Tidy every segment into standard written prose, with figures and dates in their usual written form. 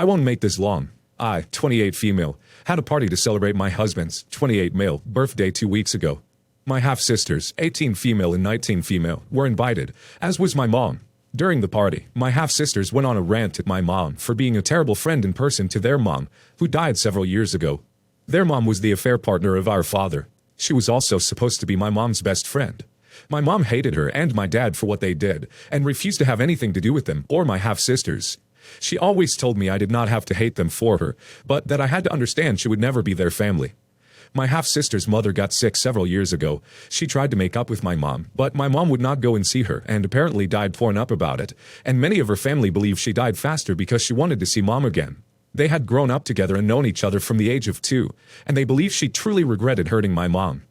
I won't make this long. I, 28 female, had a party to celebrate my husband's, 28 male, birthday 2 weeks ago. My half-sisters, 18 female and 19 female, were invited, as was my mom. During the party, my half-sisters went on a rant at my mom for being a terrible friend in person to their mom, who died several years ago. Their mom was the affair partner of our father. She was also supposed to be my mom's best friend. My mom hated her and my dad for what they did, and refused to have anything to do with them or my half-sisters. She always told me I did not have to hate them for her, but that I had to understand she would never be their family. My half-sister's mother got sick several years ago. She tried to make up with my mom, but my mom would not go and see her and apparently died torn up about it, and many of her family believe she died faster because she wanted to see mom again. They had grown up together and known each other from the age of 2, and they believe she truly regretted hurting my mom.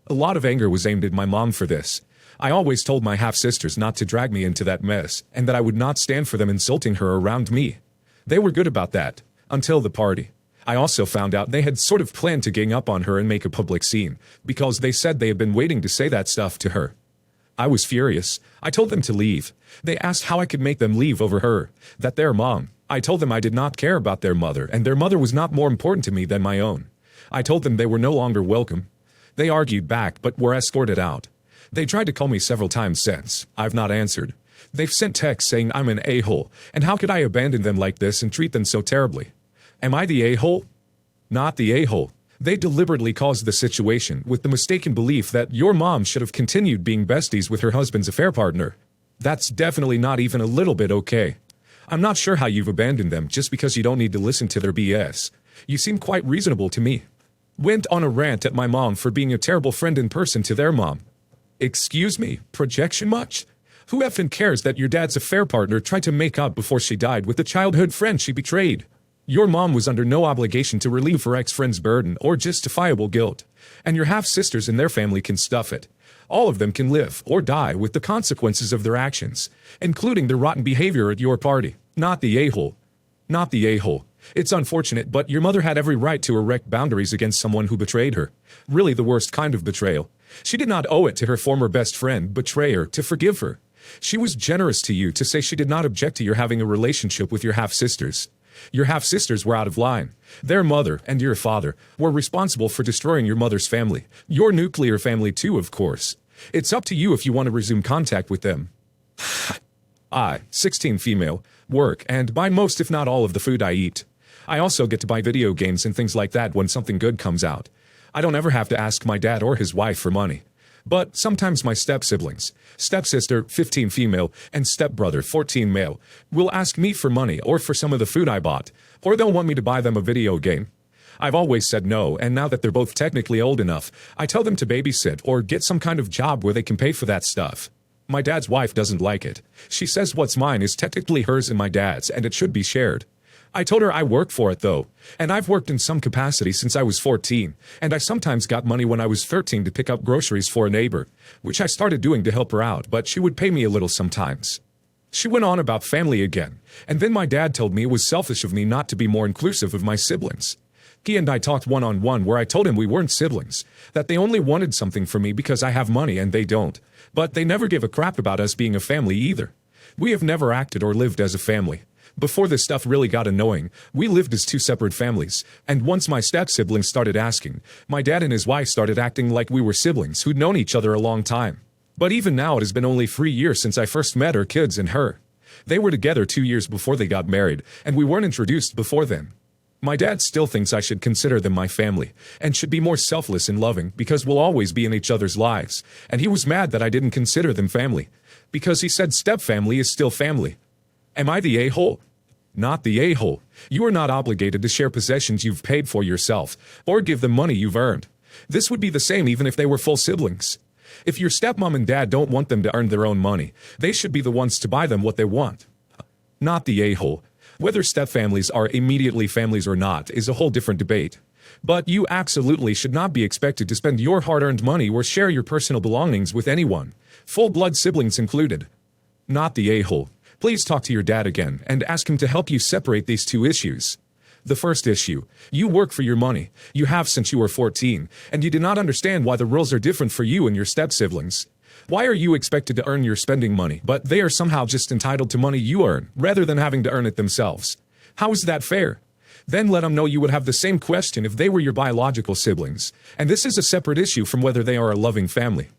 A lot of anger was aimed at my mom for this. I always told my half-sisters not to drag me into that mess, and that I would not stand for them insulting her around me. They were good about that, until the party. I also found out they had sort of planned to gang up on her and make a public scene, because they said they had been waiting to say that stuff to her. I was furious. I told them to leave. They asked how I could make them leave over her, that their mom. I told them I did not care about their mother, and their mother was not more important to me than my own. I told them they were no longer welcome. They argued back but were escorted out. They tried to call me several times since. I've not answered. They've sent texts saying I'm an a-hole, and how could I abandon them like this and treat them so terribly? Am I the a-hole? Not the a-hole. They deliberately caused the situation with the mistaken belief that your mom should have continued being besties with her husband's affair partner. That's definitely not even a little bit okay. I'm not sure how you've abandoned them just because you don't need to listen to their BS. You seem quite reasonable to me. Went on a rant at my mom for being a terrible friend in person to their mom. Excuse me, projection much? Who effing cares that your dad's affair partner tried to make up before she died with the childhood friend she betrayed? Your mom was under no obligation to relieve her ex-friend's burden or justifiable guilt, and your half-sisters and their family can stuff it. All of them can live or die with the consequences of their actions, including their rotten behavior at your party. Not the a-hole. Not the a-hole. It's unfortunate, but your mother had every right to erect boundaries against someone who betrayed her. Really the worst kind of betrayal. She did not owe it to her former best friend, betrayer, to forgive her. She was generous to you to say she did not object to your having a relationship with your half-sisters. Your half-sisters were out of line. Their mother and your father were responsible for destroying your mother's family. Your nuclear family too, of course. It's up to you if you want to resume contact with them. I, 16 female, work and buy most if not all of the food I eat. I also get to buy video games and things like that when something good comes out. I don't ever have to ask my dad or his wife for money. But sometimes my step-siblings, stepsister, 15 female, and stepbrother, 14 male, will ask me for money or for some of the food I bought, or they'll want me to buy them a video game. I've always said no, and now that they're both technically old enough, I tell them to babysit or get some kind of job where they can pay for that stuff. My dad's wife doesn't like it. She says what's mine is technically hers and my dad's, and it should be shared. I told her I work for it though, and I've worked in some capacity since I was 14, and I sometimes got money when I was 13 to pick up groceries for a neighbor, which I started doing to help her out, but she would pay me a little sometimes. She went on about family again, and then my dad told me it was selfish of me not to be more inclusive of my siblings. He and I talked one-on-one where I told him we weren't siblings, that they only wanted something from me because I have money and they don't, but they never give a crap about us being a family either. We have never acted or lived as a family. Before this stuff really got annoying, we lived as two separate families, and once my step-siblings started asking, my dad and his wife started acting like we were siblings who'd known each other a long time. But even now it has been only 3 years since I first met her kids and her. They were together 2 years before they got married, and we weren't introduced before then. My dad still thinks I should consider them my family, and should be more selfless and loving because we'll always be in each other's lives, and he was mad that I didn't consider them family, because he said step-family is still family. Am I the a-hole? Not the a-hole. You are not obligated to share possessions you've paid for yourself, or give them money you've earned. This would be the same even if they were full siblings. If your stepmom and dad don't want them to earn their own money, they should be the ones to buy them what they want. Not the a-hole. Whether step-families are immediately families or not is a whole different debate. But you absolutely should not be expected to spend your hard-earned money or share your personal belongings with anyone, full-blood siblings included. Not the a-hole. Please talk to your dad again and ask him to help you separate these two issues. The first issue, you work for your money. You have since you were 14, and you do not understand why the rules are different for you and your step-siblings. Why are you expected to earn your spending money, but they are somehow just entitled to money you earn, rather than having to earn it themselves? How is that fair? Then let them know you would have the same question if they were your biological siblings, and this is a separate issue from whether they are a loving family.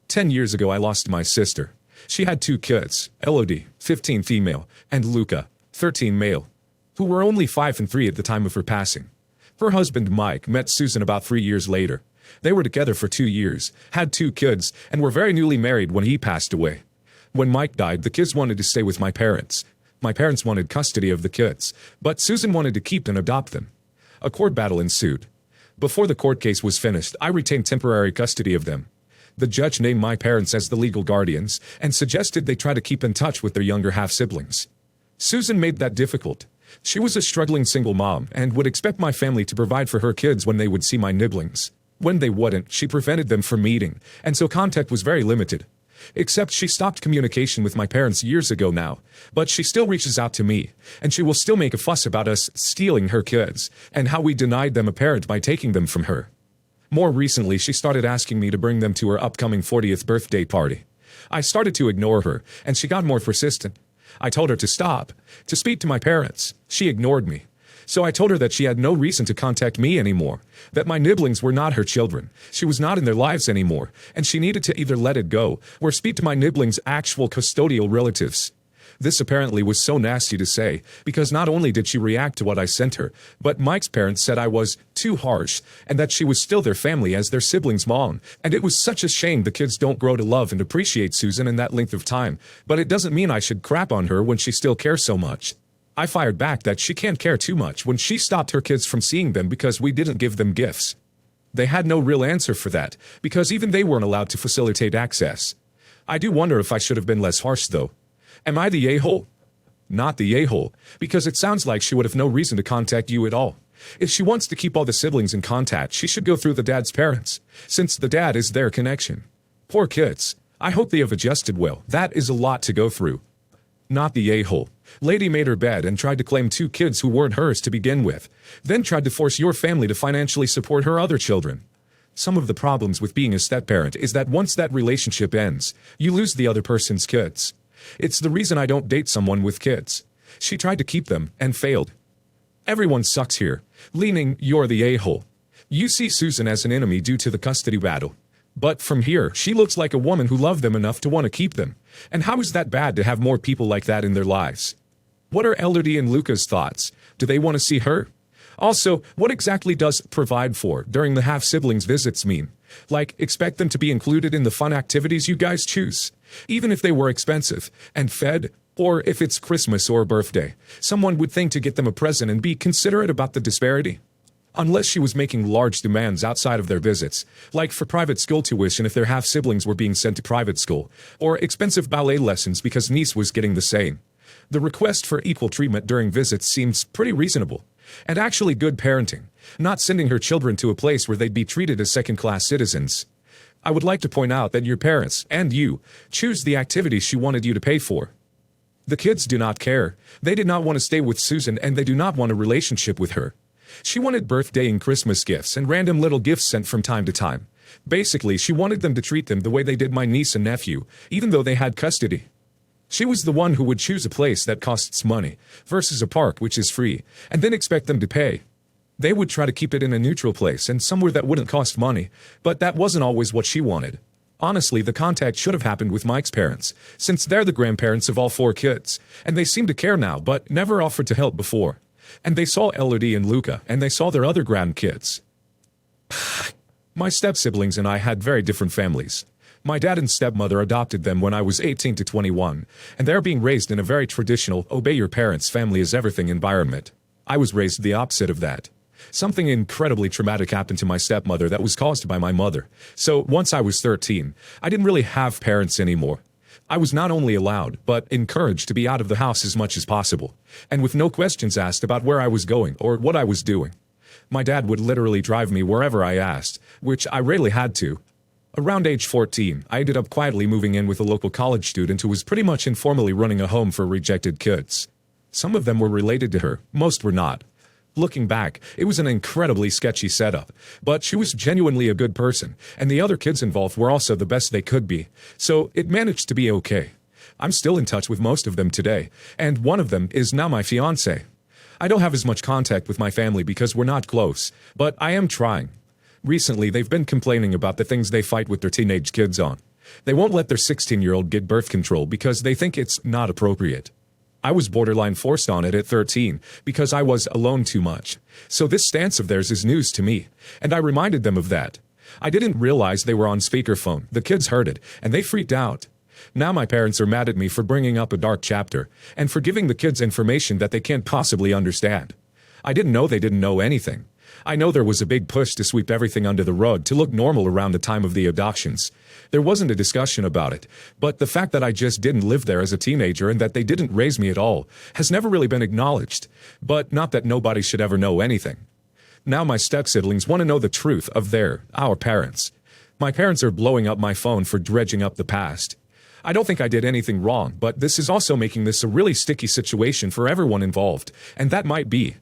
10 years ago I lost my sister. She had 2 kids, Elodie, 15 female, and Luca, 13 male, who were only 5 and 3 at the time of her passing. Her husband Mike met Susan about 3 years later. They were together for 2 years, had 2 kids, and were very newly married when he passed away. When Mike died, the kids wanted to stay with my parents. My parents wanted custody of the kids, but Susan wanted to keep and adopt them. A court battle ensued. Before the court case was finished, I retained temporary custody of them. The judge named my parents as the legal guardians and suggested they try to keep in touch with their younger half-siblings. Susan made that difficult. She was a struggling single mom and would expect my family to provide for her kids when they would see my nibblings. When they wouldn't, she prevented them from meeting, and so contact was very limited. Except she stopped communication with my parents years ago now, but she still reaches out to me, and she will still make a fuss about us stealing her kids, and how we denied them a parent by taking them from her. More recently, she started asking me to bring them to her upcoming 40th birthday party. I started to ignore her, and she got more persistent. I told her to stop, to speak to my parents. She ignored me. So I told her that she had no reason to contact me anymore, that my nibblings were not her children, she was not in their lives anymore, and she needed to either let it go or speak to my nibblings' actual custodial relatives. This apparently was so nasty to say, because not only did she react to what I sent her, but Mike's parents said I was too harsh, and that she was still their family as their siblings' mom, and it was such a shame the kids don't grow to love and appreciate Susan in that length of time, but it doesn't mean I should crap on her when she still cares so much. I fired back that she can't care too much when she stopped her kids from seeing them because we didn't give them gifts. They had no real answer for that, because even they weren't allowed to facilitate access. I do wonder if I should have been less harsh, though. Am I the a-hole? Not the a-hole, because it sounds like she would have no reason to contact you at all. If she wants to keep all the siblings in contact, she should go through the dad's parents, since the dad is their connection. Poor kids. I hope they have adjusted well. That is a lot to go through. Not the a-hole. Lady made her bed and tried to claim 2 kids who weren't hers to begin with, then tried to force your family to financially support her other children. Some of the problems with being a step-parent is that once that relationship ends, you lose the other person's kids. It's the reason I don't date someone with kids. She tried to keep them and failed. Everyone sucks here, leaning you're the a-hole. You see Susan as an enemy due to the custody battle. But from here, she looks like a woman who loved them enough to want to keep them. And how is that bad to have more people like that in their lives? What are Elodie and Luca's thoughts? Do they want to see her? Also, what exactly does provide for during the half-siblings visits mean? Like, expect them to be included in the fun activities you guys choose? Even if they were expensive and fed, or if it's Christmas or birthday, someone would think to get them a present and be considerate about the disparity. Unless she was making large demands outside of their visits, like for private school tuition if their half-siblings were being sent to private school, or expensive ballet lessons because niece was getting the same. The request for equal treatment during visits seems pretty reasonable, and actually good parenting, not sending her children to a place where they'd be treated as second-class citizens. I would like to point out that your parents, and you, choose the activities she wanted you to pay for. The kids do not care. They did not want to stay with Susan, and they do not want a relationship with her. She wanted birthday and Christmas gifts and random little gifts sent from time to time. Basically, she wanted them to treat them the way they did my niece and nephew, even though they had custody. She was the one who would choose a place that costs money, versus a park which is free, and then expect them to pay. They would try to keep it in a neutral place and somewhere that wouldn't cost money, but that wasn't always what she wanted. Honestly, the contact should have happened with Mike's parents, since they're the grandparents of all 4 kids, and they seem to care now, but never offered to help before. And they saw Elodie and Luca, and they saw their other grandkids. My step-siblings and I had very different families. My dad and stepmother adopted them when I was 18 to 21, and they're being raised in a very traditional, obey-your-parents family-is-everything environment. I was raised the opposite of that. Something incredibly traumatic happened to my stepmother that was caused by my mother. So once I was 13, I didn't really have parents anymore. I was not only allowed, but encouraged to be out of the house as much as possible, and with no questions asked about where I was going or what I was doing. My dad would literally drive me wherever I asked, which I rarely had to. Around age 14, I ended up quietly moving in with a local college student who was pretty much informally running a home for rejected kids. Some of them were related to her, most were not. Looking back, it was an incredibly sketchy setup, but she was genuinely a good person, and the other kids involved were also the best they could be, so it managed to be okay. I'm still in touch with most of them today, and one of them is now my fiancé. I don't have as much contact with my family because we're not close, but I am trying. Recently, they've been complaining about the things they fight with their teenage kids on. They won't let their 16-year-old get birth control because they think it's not appropriate. I was borderline forced on it at 13 because I was alone too much. So this stance of theirs is news to me, and I reminded them of that. I didn't realize they were on speakerphone. The kids heard it, and they freaked out. Now my parents are mad at me for bringing up a dark chapter, and for giving the kids information that they can't possibly understand. I didn't know they didn't know anything. I know there was a big push to sweep everything under the rug to look normal around the time of the abductions. There wasn't a discussion about it, but the fact that I just didn't live there as a teenager and that they didn't raise me at all has never really been acknowledged. But not that nobody should ever know anything. Now my step-siblings want to know the truth of our parents. My parents are blowing up my phone for dredging up the past. I don't think I did anything wrong, but this is also making this a really sticky situation for everyone involved, and that might be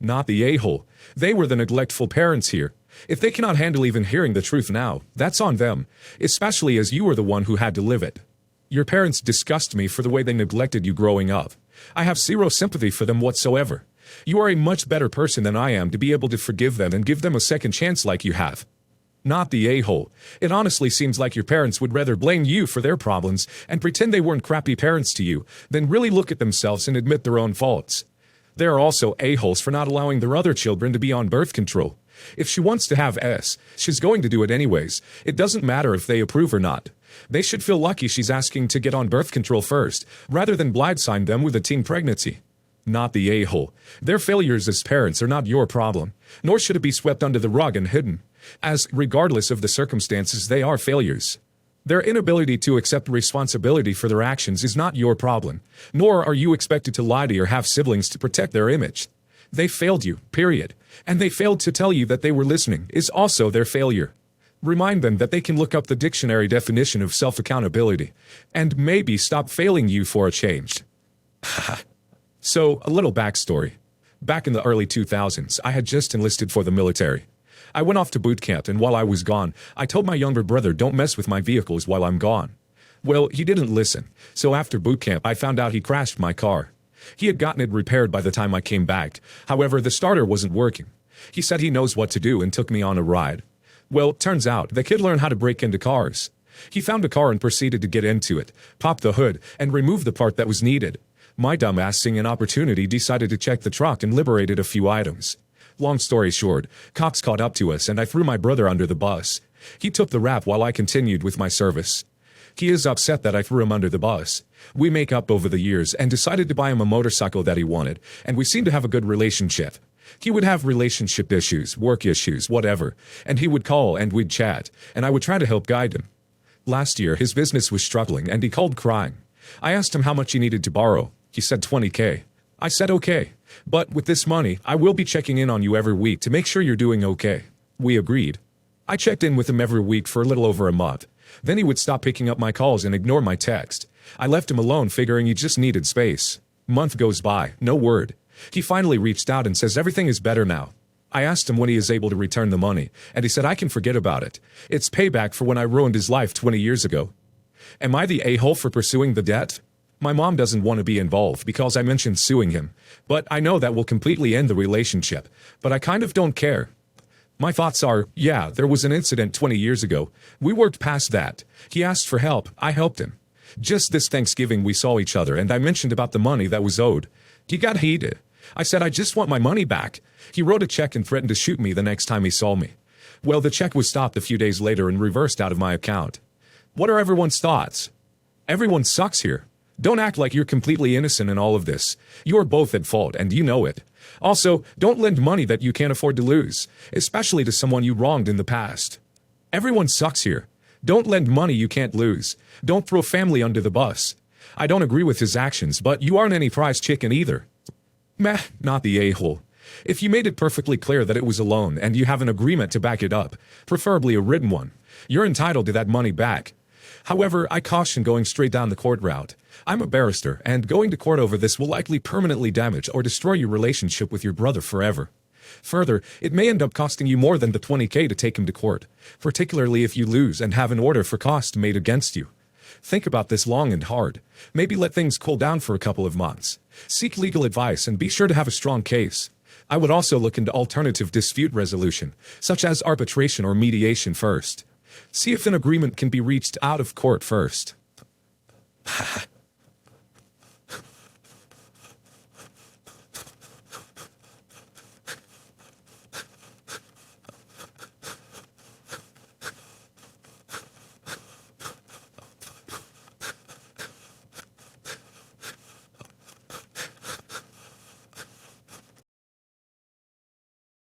not the a-hole. They were the neglectful parents here. If they cannot handle even hearing the truth now, that's on them, especially as you were the one who had to live it. Your parents disgust me for the way they neglected you growing up. I have zero sympathy for them whatsoever. You are a much better person than I am to be able to forgive them and give them a second chance like you have. Not the a-hole. It honestly seems like your parents would rather blame you for their problems and pretend they weren't crappy parents to you than really look at themselves and admit their own faults. They are also a-holes for not allowing their other children to be on birth control. If she wants to have she's going to do it anyways. It doesn't matter if they approve or not. They should feel lucky she's asking to get on birth control first, rather than blindside them with a teen pregnancy. Not the a-hole. Their failures as parents are not your problem, nor should it be swept under the rug and hidden, as, regardless of the circumstances, they are failures. Their inability to accept responsibility for their actions is not your problem, nor are you expected to lie to your half-siblings to protect their image. They failed you, period. And they failed to tell you that they were listening is also their failure. Remind them that they can look up the dictionary definition of self-accountability, and maybe stop failing you for a change. So, a little backstory. Back in the early 2000s, I had just enlisted for the military. I went off to boot camp, and while I was gone, I told my younger brother don't mess with my vehicles while I'm gone. Well, he didn't listen, so after boot camp I found out he crashed my car. He had gotten it repaired by the time I came back. However, the starter wasn't working. He said he knows what to do and took me on a ride. Well, turns out, the kid learned how to break into cars. He found a car and proceeded to get into it, pop the hood, and remove the part that was needed. My dumbass, seeing an opportunity, decided to check the truck and liberated a few items. Long story short, cops caught up to us and I threw my brother under the bus. He took the rap while I continued with my service. He is upset that I threw him under the bus. We make up over the years and decided to buy him a motorcycle that he wanted, and we seemed to have a good relationship. He would have relationship issues, work issues, whatever, and he would call and we'd chat, and I would try to help guide him. Last year, his business was struggling and he called crying. I asked him how much he needed to borrow. He said $20K. I said okay, but with this money, I will be checking in on you every week to make sure you're doing okay. We agreed. I checked in with him every week for a little over a month. Then he would stop picking up my calls and ignore my text. I left him alone figuring he just needed space. Month goes by, no word. He finally reached out and says everything is better now. I asked him when he is able to return the money, and he said I can forget about it. It's payback for when I ruined his life 20 years ago. Am I the a-hole for pursuing the debt? My mom doesn't want to be involved because I mentioned suing him, but I know that will completely end the relationship, but I kind of don't care. My thoughts are, yeah, there was an incident 20 years ago. We worked past that. He asked for help. I helped him. Just this Thanksgiving we saw each other and I mentioned about the money that was owed. He got heated. I said I just want my money back. He wrote a check and threatened to shoot me the next time he saw me. Well, the check was stopped a few days later and reversed out of my account. What are everyone's thoughts? Everyone sucks here. Don't act like you're completely innocent in all of this. You're both at fault, and you know it. Also, don't lend money that you can't afford to lose, especially to someone you wronged in the past. Everyone sucks here. Don't lend money you can't lose. Don't throw family under the bus. I don't agree with his actions, but you aren't any prize chicken either. Meh, not the a-hole. If you made it perfectly clear that it was a loan and you have an agreement to back it up, preferably a written one, you're entitled to that money back. However, I caution going straight down the court route. I'm a barrister, and going to court over this will likely permanently damage or destroy your relationship with your brother forever. Further, it may end up costing you more than the $20K to take him to court, particularly if you lose and have an order for costs made against you. Think about this long and hard. Maybe let things cool down for a couple of months. Seek legal advice and be sure to have a strong case. I would also look into alternative dispute resolution, such as arbitration or mediation first. See if an agreement can be reached out of court first.